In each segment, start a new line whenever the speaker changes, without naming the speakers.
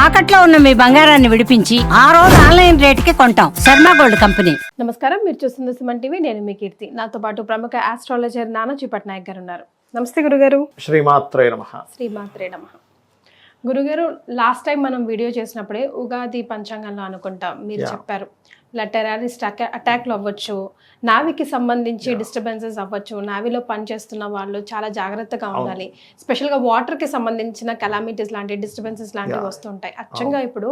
తాకట్లో ఉన్న మీ బంగారాన్ని విడిపించి ఆ రోజు ఆన్లైన్ రేటుకి కొంటాం. Sharma gold company.
నమస్కారం, మీరు చూస్తుంది సుమన్ టీవీ. నేను మీ కీర్తి. నాతో పాటు ప్రముఖ ఆస్ట్రాలజర్ నానాజీ పట్నాయక్ గారు ఉన్నారు. నమస్తే గురుగారు.
శ్రీమాత్రే నమః.
శ్రీమాత్రే నమః. గురుగారు, లాస్ట్ టైం మనం వీడియో చేసినప్పుడే ఉగాది పంచాంగంలో అనుకుంటా మీరు చెప్పారు, ఇలా టెర్రరిస్ట్ అటాక్లు అవ్వచ్చు, నావీకి సంబంధించి డిస్టర్బెన్సెస్ అవ్వచ్చు, నావీలో పనిచేస్తున్న వాళ్ళు చాలా జాగ్రత్తగా ఉండాలి, స్పెషల్గా వాటర్కి సంబంధించిన కెలామిటీస్ లాంటి డిస్టర్బెన్సెస్ లాంటివి వస్తుంటాయి. అచ్చంగా ఇప్పుడు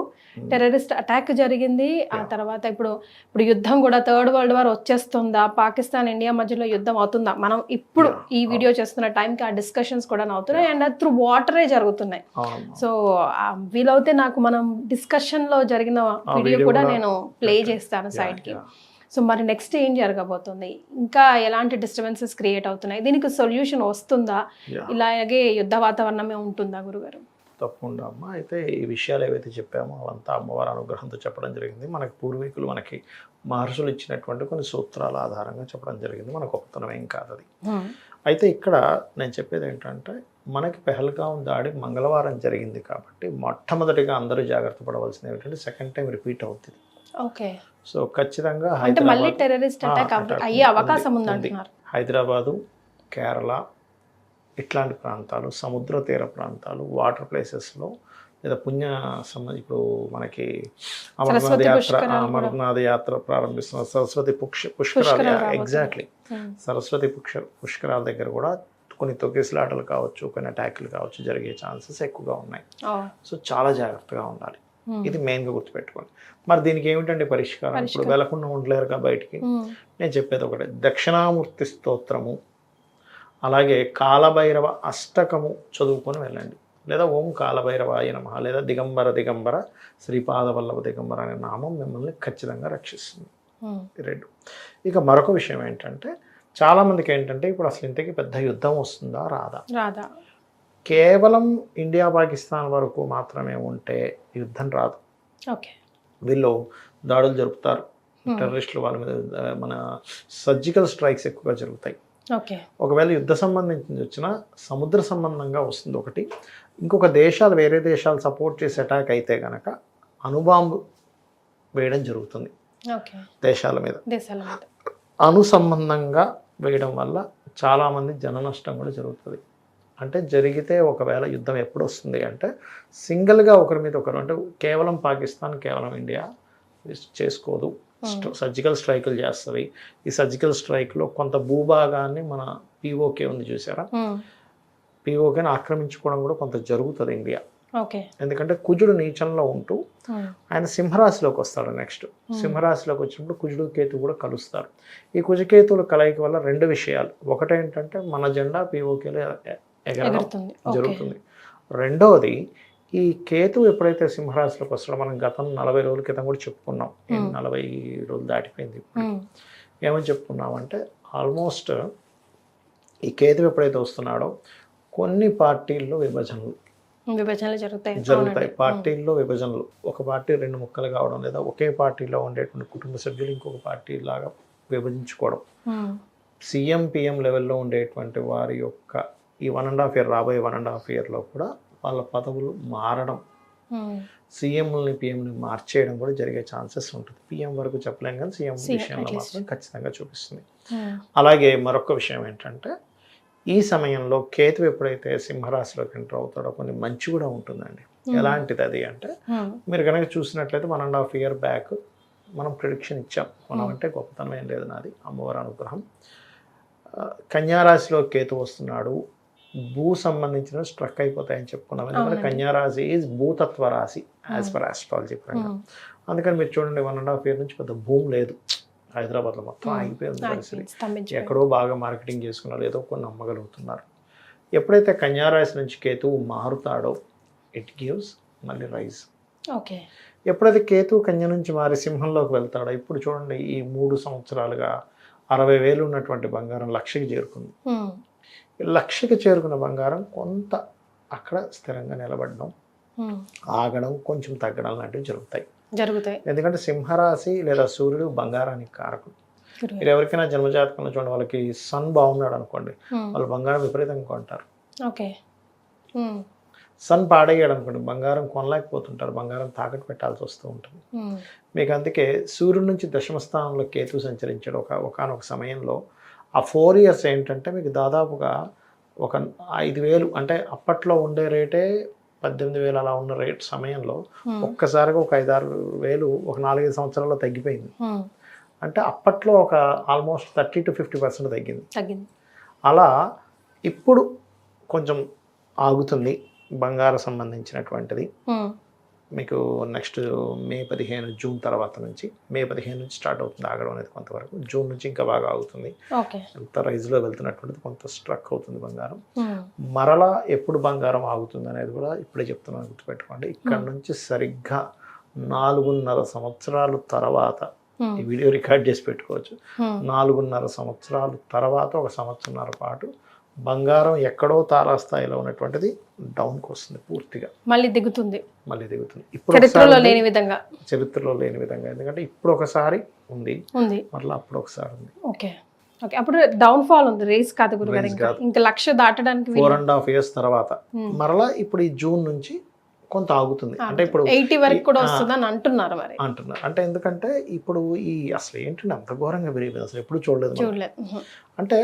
టెర్రరిస్ట్ అటాక్ జరిగింది, ఆ తర్వాత ఇప్పుడు యుద్ధం కూడా థర్డ్ వరల్డ్ వార్ వచ్చేస్తుందా, పాకిస్తాన్ ఇండియా మధ్యలో యుద్ధం అవుతుందా, మనం ఇప్పుడు ఈ వీడియో చేస్తున్న టైంకి ఆ డిస్కషన్స్ కూడా అవుతున్నాయి అండ్ అది త్రూ వాటరే జరుగుతున్నాయి. సో వీలవుతే నాకు మనం డిస్కషన్లో జరిగిన వీడియో కూడా నేను ప్లే చేస్తాను సైడ్కి. సో మరి నెక్స్ట్ ఏం జరగబోతుంది, ఇంకా ఎలాంటి డిస్టర్బెన్సెస్ క్రియేట్ అవుతున్నాయి, దీనికి సొల్యూషన్ వస్తుందా, ఇలాగే యుద్ధ వాతావరణమే ఉంటుందా గురుగారు?
తప్పకుండా అమ్మ. అయితే ఈ విషయాలు ఏవైతే చెప్పామో అవంతా అమ్మవారి అనుగ్రహంతో చెప్పడం జరిగింది. మనకి పూర్వీకులు మనకి మహర్షులు ఇచ్చినటువంటి కొన్ని సూత్రాల ఆధారంగా చెప్పడం జరిగింది. మన గొప్పతనం ఏం కాదు అది. అయితే ఇక్కడ నేను చెప్పేది ఏంటంటే, మనకి పెహల్గాం దాడి మంగళవారం జరిగింది కాబట్టి మొట్టమొదటిగా అందరూ జాగ్రత్త పడవలసింది ఏంటంటే, సెకండ్ టైం రిపీట్ అవుతుంది.
ఓకే.
సో ఖచ్చితంగా
మళ్ళీ టెర్రరిస్ట్ అటాక్ అయ్యే అవకాశం ఉందంటున్నారు.
హైదరాబాదు, కేరళ ఇట్లాంటి ప్రాంతాలు, సముద్ర తీర ప్రాంతాలు, వాటర్ ప్లేసెస్లో లేదా ఇప్పుడు మనకి అమర్నాథ యాత్ర ప్రారంభిస్తున్న సరస్వతి పుష్కరాలు, ఎగ్జాక్ట్లీ సరస్వతి పుష్కరాల దగ్గర కూడా కొన్ని తొక్కిసలాటలు కావచ్చు, కొన్ని అటాక్లు కావచ్చు జరిగే ఛాన్సెస్ ఎక్కువగా ఉన్నాయి. సో చాలా జాగ్రత్తగా ఉండాలి. ఇది మెయిన్గా గుర్తుపెట్టుకోండి. మరి దీనికి ఏమిటంటే పరిష్కారం? ఇప్పుడు వెళ్లకుండా ఉండలేరుగా బయటికి. నేను చెప్పేది ఒకటే, దక్షిణామూర్తి స్తోత్రము, అలాగే కాలభైరవ అష్టకము చదువుకొని వెళ్ళండి. లేదా ఓం కాలభైరవాయ నమః, లేదా దిగంబర దిగంబర శ్రీపాదవల్లభ దిగంబర అనే నామం మిమ్మల్ని ఖచ్చితంగా రక్షిస్తుంది. రెండు. ఇక మరొక విషయం ఏంటంటే, చాలామందికి ఏంటంటే ఇప్పుడు అసలు ఇంతకీ పెద్ద యుద్ధం వస్తుందా రాదా, కేవలం ఇండియా పాకిస్తాన్ వరకు మాత్రమే ఉంటే యుద్ధం రాదు. వీళ్ళు దాడులు జరుపుతారు, టెర్రరిస్టులు వాళ్ళ మీద మన సర్జికల్ స్ట్రైక్స్ ఎక్కువగా జరుగుతాయి. ఒకవేళ యుద్ధ సంబంధించి వచ్చినా సముద్ర సంబంధంగా వస్తుంది ఒకటి. ఇంకొక దేశాలు, వేరే దేశాలు సపోర్ట్ చేసి అటాక్ అయితే కనుక అణుబాంబు వేయడం జరుగుతుంది దేశాల మీద. అణు సంబంధంగా వేయడం వల్ల చాలామంది జన నష్టం కూడా జరుగుతుంది. అంటే జరిగితే ఒకవేళ యుద్ధం ఎప్పుడు వస్తుంది అంటే, సింగిల్గా ఒకరి మీద ఒకరు, అంటే కేవలం పాకిస్తాన్, కేవలం ఇండియా చేసుకోదు, సర్జికల్ స్ట్రైకులు చేస్తుంది. ఈ సర్జికల్ స్ట్రైక్లో కొంత భూభాగాన్ని మన పిఓకే ఉంది చూసారా, పిఓకేని ఆక్రమించుకోవడం కూడా కొంత జరుగుతుంది ఇండియా. ఎందుకంటే కుజుడు నీచంలో ఉంటూ ఆయన సింహరాశిలోకి వస్తాడు. నెక్స్ట్ సింహరాశిలోకి వచ్చినప్పుడు కుజుడు కేతు కూడా కలుస్తారు. ఈ కుజకేతువుల కలయిక వల్ల రెండు విషయాలు, ఒకటేంటంటే మన జెండా పిఓకేలో ఎగరడం జరుగుతుంది. రెండవది, ఈ కేతు ఎప్పుడైతే సింహరాశిలోకి వస్తాడో, మనం గతం 40 రోజుల క్రితం కూడా చెప్పుకున్నాం, 40 రోజులు దాటిపోయింది. ఏమని చెప్పుకున్నామంటే, ఆల్మోస్ట్ ఈ కేతు ఎప్పుడైతే వస్తున్నాడో కొన్ని పార్టీల్లో విభజనలు జరుగుతాయి. పార్టీల్లో విభజనలు, ఒక పార్టీ 2 ముక్కలు కావడం, లేదా ఒకే పార్టీలో ఉండేటువంటి కుటుంబ సభ్యులు ఇంకొక పార్టీ లాగా విభజించుకోవడం, సీఎం పిఎం లెవెల్లో ఉండేటువంటి వారి యొక్క ఈ 1.5 year రాబోయే 1.5 yearలో కూడా వాళ్ళ పదవులు మారడం, సీఎంని పిఎంని మార్చేయడం కూడా జరిగే ఛాన్సెస్ ఉంటుంది. పిఎం వరకు చెప్పలేం కానీ సీఎం విషయంలో మాత్రం ఖచ్చితంగా చూపిస్తుంది. అలాగే మరొక విషయం ఏంటంటే, ఈ సమయంలో కేతు ఎప్పుడైతే సింహరాశిలోకి ఎంటర్ అవుతాడో కొన్ని మంచి కూడా ఉంటుందండి. ఎలాంటిది అది అంటే, మీరు కనుక చూసినట్లయితే 1.5 year బ్యాక్ మనం ప్రిడిక్షన్ ఇచ్చాం. మనం అంటే గొప్పతనం ఏం లేదు, నాది అమ్మవారి అనుగ్రహం. కన్యారాశిలో కేతు వస్తున్నాడు, భూ సంబంధించిన స్ట్రక్ అయిపోతాయని చెప్పుకున్నాం. ఎందుకంటే కన్యారాశి ఈజ్ భూతత్వ రాశి యాజ్ పర్ ఆస్ట్రాలజీ పరంగా. అందుకని మీరు చూడండి, 1.5 year నుంచి పెద్ద భూమి లేదు హైదరాబాద్లో, మొత్తం ఆగిపోయింది పరిస్థితి. ఎక్కడో బాగా మార్కెటింగ్ చేసుకున్నారు, ఏదో కొన్ని అమ్మగలుగుతున్నారు. ఎప్పుడైతే కన్యారాశి నుంచి కేతువు మారుతాడో ఇట్ గివ్స్ మళ్ళీ రైజ్. ఎప్పుడైతే కేతువు కన్య నుంచి మారి సింహంలోకి వెళ్తాడో, ఇప్పుడు చూడండి ఈ 3 సంవత్సరాలుగా 60,000 ఉన్నటువంటి బంగారం 1,00,000కి చేరుకుంది. 1,00,000కి చేరుకున్న బంగారం కొంత అక్కడ స్థిరంగా నిలబడడం, ఆగడం, కొంచెం తగ్గడం లాంటివి జరుగుతాయి. ఎందుకంటే సింహరాశి లేదా సూర్యుడు బంగారానికి కారకుడు. మీరు ఎవరికైనా జన్మజాతకంలో చూడండి, వాళ్ళకి సన్ బాగున్నాడు అనుకోండి, వాళ్ళు బంగారం విపరీతంగా కొంటారు. సన్ పాడయ్యాడు అనుకోండి, బంగారం కొనలేకపోతుంటారు, బంగారం తాకట్టు పెట్టాల్సి వస్తూ ఉంటుంది. మీకు అందుకే సూర్యుడి నుంచి దశమ స్థానంలో కేతు సంచరించాడు ఒకనొక సమయంలో. ఆ 4 ఇయర్స్ ఏంటంటే మీకు దాదాపుగా ఒక 5,000, అంటే అప్పట్లో ఉండే రేటే 18,000 అలా ఉన్న రేట్ సమయంలో ఒక్కసారిగా ఒక 5-6 వేలు ఒక 4-5 సంవత్సరాల్లో తగ్గిపోయింది. అంటే అప్పట్లో ఒక ఆల్మోస్ట్ 30 to 50% తగ్గింది. అలా ఇప్పుడు కొంచెం ఆగుతుంది బంగారం సంబంధించినటువంటిది. మీకు నెక్స్ట్ మే 15 జూన్ తర్వాత నుంచి, మే 15 నుంచి స్టార్ట్ అవుతుంది ఆగడం అనేది కొంతవరకు. జూన్ నుంచి ఇంకా బాగా ఆగుతుంది. ఎంత రైజ్లో వెళ్తున్నటువంటిది కొంత స్ట్రక్ అవుతుంది బంగారం. మరలా ఎప్పుడు బంగారం ఆగుతుంది అనేది కూడా ఇప్పుడే చెప్తున్నాను, గుర్తుపెట్టుకోండి. ఇక్కడ నుంచి సరిగ్గా 4.5 సంవత్సరాల తర్వాత, ఈ వీడియో రికార్డ్ చేసి పెట్టుకోవచ్చు, 4.5 సంవత్సరాల తర్వాత 1 సంవత్సరంన్నర పాటు బంగారం ఎక్కడో తారాస్థాయిలో ఉన్నటువంటిది డౌన్కి వస్తుంది, పూర్తిగా మళ్ళీ దిగుతుంది. ఇప్పుడు చరిత్రలో లేని విధంగా ఎందుకంటే ఇప్పుడు ఒకసారి ఉంది, మళ్ళీ అప్పుడు ఒకసారి ఉంది.
ఓకే, అప్పుడు డౌన్ ఫాల్ ఉంది, రేస్ కాదు గురుగారు. ఇంకా 1,00,000 దాటడానికి
4.5 years తర్వాత మరలా ఇప్పుడు ఈ జూన్ నుంచి కొంత ఆగుతుంది. అంటే ఇప్పుడు
80 వరకు కూడా వస్తుందని అంటున్నారు.
అంటే ఎందుకంటే ఇప్పుడు ఈ అసలు ఏంటంటే అంత ఘోరంగా పెరిగిపోయింది, అసలు ఎప్పుడు చూడలేదు. అంటే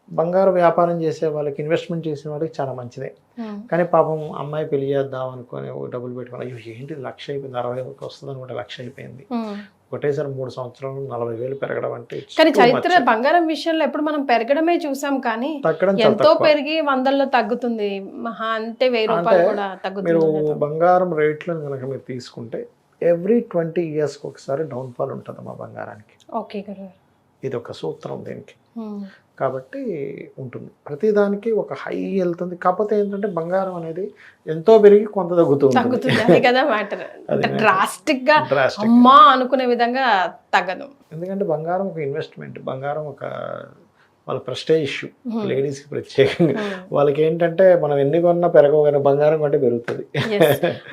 బంగారు వ్యాపారం చేసే వాళ్ళకి, ఇన్వెస్ట్మెంట్ చేసే వాళ్ళకి చాలా మంచిదే. కానీ పాపం అమ్మాయి పెళ్లి చేద్దాం అనుకుని డబ్బులు పెట్టుకుని, అయ్యో ఏంటి 1,00,000 అయిపోయింది, 60,000 వస్తుంది అనుకుంటే 1,00,000 అయిపోయింది. ఒకటేసారి 3 సంవత్సరాలు 40,000 పెరగడం అంటే.
కానీ చరిత్ర బంగారం విషయంలో ఎప్పుడు మనం పెరగడమే చూసాం, కానీ ఎంతో పెరిగి 100లో తగ్గుతుంది, మహా అంటే 1,000 రూపాయలు కూడా తగ్గుతుంది.
మీరు బంగారం రేట్లను కనుక మీరు తీసుకుంటే ఎవ్రీ 20 years ఒకసారి డౌన్ఫాల్ ఉంటుంది మా బంగారానికి.
ఓకే గారు,
ఇది ఒక సూత్రం దీనికి. కాబట్టి ఉంటుంది, ప్రతిదానికి ఒక హై వెళ్తుంది. కాకపోతే ఏంటంటే బంగారం అనేది ఎంతో పెరిగి కొంత తగ్గుతుంది
కదా మ్యాటర్. డ్రాస్టిక్ గా అమ్మా అనుకునే విధంగా తగ్గదు.
ఎందుకంటే బంగారం ఒక ఇన్వెస్ట్మెంట్, బంగారం ఒక వాళ్ళ ప్రెస్టేజ్ ఇష్యూ, లేడీస్కి ప్రత్యేకంగా. వాళ్ళకి ఏంటంటే మనం ఎన్ని కొన్నా పెరగవు, కానీ బంగారం కంటే పెరుగుతుంది.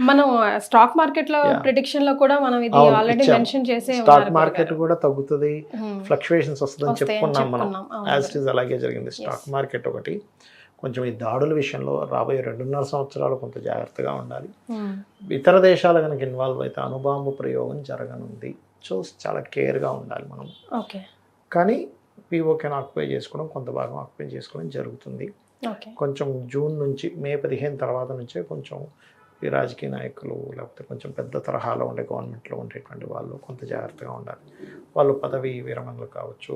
మనం స్టాక్ మార్కెట్ లో ప్రిడిక్షన్ లో కూడా మనం ఇది ఆల్రెడీ మెన్షన్ చేసే,
స్టాక్ మార్కెట్ కూడా తగ్గుతుంది, ఫ్లక్చుయేషన్స్ వస్తుందని చెప్పుకున్నాం మనం. యాజ్ ఇట్ ఈస్ అలాగే జరిగింది. స్టాక్ మార్కెట్ ఒకటి కొంచెం ఈ దాడుల విషయంలో రాబోయే 2.5 సంవత్సరాలు కొంత జాగ్రత్తగా ఉండాలి. ఇతర దేశాలు కనుక ఇన్వాల్వ్ అయితే అణుబాంబు ప్రయోగం జరగనుంది. సో చాలా కేర్గా ఉండాలి మనం. కానీ పీఓకేని ఆక్యుపై చేసుకోవడం, కొంత భాగం ఆక్యుపై చేసుకోవడం జరుగుతుంది. కొంచెం జూన్ నుంచి మే 15 తర్వాత నుంచే కొంచెం ఈ రాజకీయ నాయకులు, లేకపోతే కొంచెం పెద్ద తరహాలో ఉండే గవర్నమెంట్లో ఉండేటువంటి వాళ్ళు కొంత జాగ్రత్తగా ఉండాలి. వాళ్ళు పదవి విరమణలు కావచ్చు,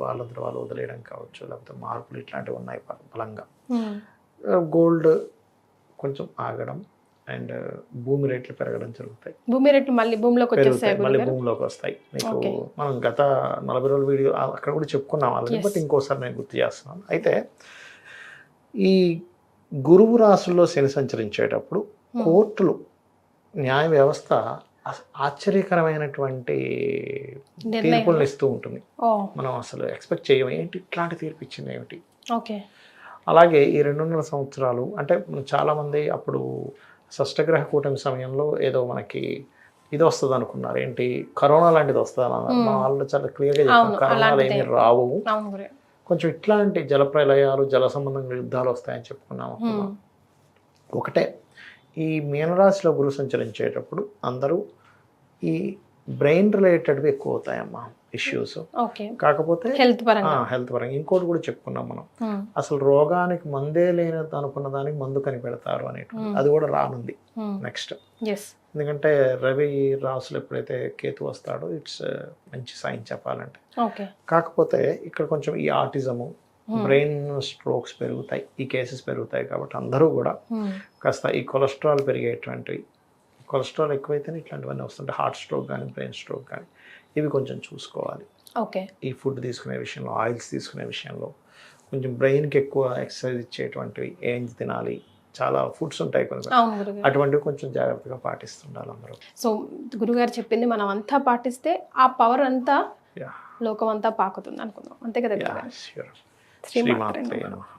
వాళ్ళందరూ వాళ్ళు వదిలేయడం కావచ్చు, లేకపోతే మార్పులు ఇట్లాంటివి ఉన్నాయి బలంగా. గోల్డ్ కొంచెం ఆగడం అండ్ భూమి రేట్లు పెరగడం జరుగుతాయి.
భూమి రేట్లు మళ్ళీ భూమిలోకి
వస్తాయి. మీకు మనం గత 40 రోజుల వీడియో అక్కడ కూడా చెప్పుకున్నాం అలాగే, బట్ ఇంకోసారి నేను గుర్తు చేస్తున్నాను. అయితే ఈ గురువు రాశుల్లో శని సంచరించేటప్పుడు కోర్టులు, న్యాయ వ్యవస్థ ఆశ్చర్యకరమైనటువంటి తీర్పులను ఇస్తూ ఉంటుంది. మనం అసలు ఎక్స్పెక్ట్ చేయము, ఏంటి ఇట్లాంటి తీర్పు ఇచ్చింది ఏమిటి. అలాగే ఈ 2.5 సంవత్సరాలు అంటే చాలామంది అప్పుడు షష్టగ్రహ కూటమి సమయంలో ఏదో మనకి ఇది వస్తుంది అనుకున్నారు, ఏంటి కరోనా లాంటిది వస్తుంది అన్నారు. మా వాళ్ళు చాలా క్లియర్గా చెప్పారు, కరోనాలు ఏమి రావు, కొంచెం ఇట్లాంటి జల ప్రళయాలు, జల సంబంధంగా యుద్ధాలు వస్తాయని చెప్పుకున్నాము. ఒకటే, ఈ మీనరాశిలో గురు సంచరించేటప్పుడు అందరూ ఈ బ్రెయిన్ రిలేటెడ్వి ఎక్కువ అవుతాయమ్మా ఇష్యూస్. కాకపోతే హెల్త్ పరంగా ఇంకోటి కూడా చెప్పుకున్నాం మనం, అసలు రోగానికి మందే లేని అనుకున్న దానికి మందు కనిపెడతారు అనేటువంటి, అది కూడా రానుంది నెక్స్ట్. ఎందుకంటే రవి రాసులు ఎప్పుడైతే కేతు వస్తాడో ఇట్స్ మంచి సైన్ చెప్పాలంటే. కాకపోతే ఇక్కడ కొంచెం ఈ ఆటిజము, బ్రెయిన్ స్ట్రోక్స్ పెరుగుతాయి, ఈ కేసెస్ పెరుగుతాయి. కాబట్టి అందరూ కూడా కాస్త ఈ కొలెస్ట్రాల్ పెరిగేటువంటివి, కొలెస్ట్రాల్ ఎక్కువైతేనే ఇట్లాంటివన్నీ వస్తుంటాయి. హార్ట్ స్ట్రోక్ కానీ, బ్రెయిన్ స్ట్రోక్ కానీ, ఇవి కొంచెం చూసుకోవాలి. ఈ ఫుడ్ తీసుకునే విషయంలో, ఆయిల్స్ తీసుకునే విషయంలో కొంచెం బ్రెయిన్కి ఎక్కువ ఎక్సర్సైజ్ ఇచ్చేటువంటివి ఏం తినాలి, చాలా ఫుడ్స్ ఉంటాయి కొన్ని, అటువంటివి కొంచెం జాగ్రత్తగా పాటిస్తుండాలి అందరూ.
సో గురుగారు చెప్పింది మనం అంతా పాటిస్తే ఆ పవర్ అంతా లోకం అంతా పాకుతుంది అనుకుందాం, అంతే కదా?
శ్రీమాత్రే నమః.